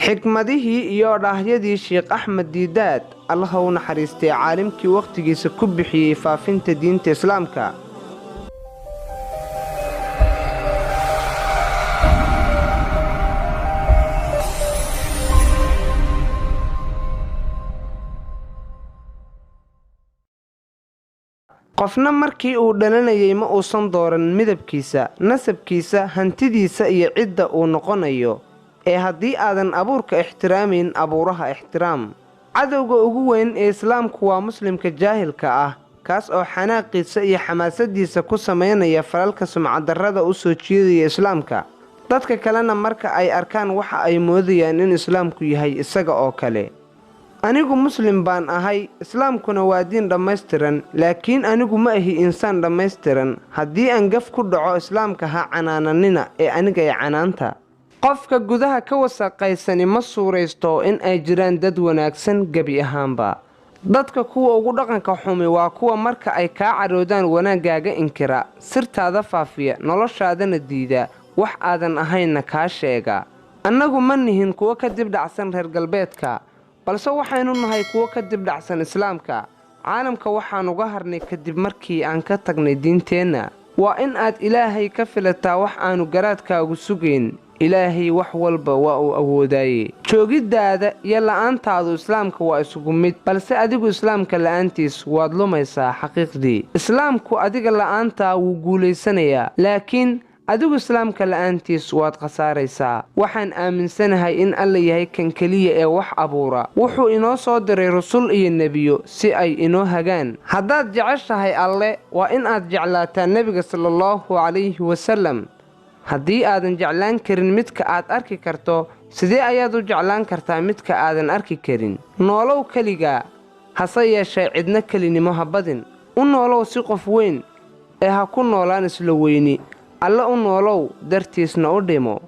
xikmadihii iyo dhaahyadii Sheekh Axmed Diidaad Allah u naxariistay caalimkii waqtigiisa ku bixiyay faafinta diinta Islaamka. qofna markii uu dhalanayay ma uusan dooran midabkiisa, nasabkiisa, hantidiisa iyo cidda uu noqonayo. haddii aadan abuurka ixtiraamin abuuraha ixtiraam. cadowga ugu weyn ee Islaamku waa muslimka jaahilka ah, kaas oo xanaaqiisa iyo xamaasadiisa ku sameynaya falalka sumcadarrada u soo jeedaya Islaamka. dadka kalena marka ay arkaan waxa ay moodayaan in Islaamku yahay isaga oo kale. anigu muslim baan ahay, Islaamkuna waa diin dhammaystiran, laakiin anigu ma ahi insaan dhammaystiran. haddii aan gaf ku dhaco Islaamka ha canaananina ee aniga ee canaanta. qofka gudaha ka wasaqaysani ma suuraysto in ay jiraan dad wanaagsan gebi ahaanba. dadka kuwa ugu dhaqanka xumi waa kuwa marka ay kaa caroodaan wanaaggaaga inkira, sirtaada faafiya, noloshaadana diida, wax aadan ahaynna kaa sheega. annagu ma nihin kuwa ka dib dhacsan reer galbeedka, balse waxaynu nahay kuwo ka dib dhacsan Islaamka. caalamka waxaan uga harnay kadib markii aan ka tagnay diinteenna. waa in aad Ilaahay ka filataa wax aanu garaadkaagu sugayn. Ilaahay wax walba waa uu awoodaaye. joogiddaada iyo la'aantaadu Islaamka waa isugu mid, balse adigu Islaamka la'aantiis waad lumaysaa xaqiiqdii. Islaamku adiga la'aantaa wuu guulaysanayaa, laakiin adigu Islaamka la'aantiis waad khasaaraysaa. waxaan aaminsanahay in Alla yahay kan keliya ee wax abuura. wuxuu inoo soo diray rusul iyo nebiyo si ay inoo hagaan. haddaad jeceshahay Alle, waa in aad jeclaataa Nebiga sallallahu calayhi wasallam. haddii aadan jeclaan karin midka aad arki karto, sidee ayaad u jeclaan kartaa midka aadan arki karin? noolow keligaa, hase yeeshee cidna kelinimo ha badin. u noolow si qof weyn, ha ku noolaan isla weyni. Alla u noolow dartiisna u dhimo.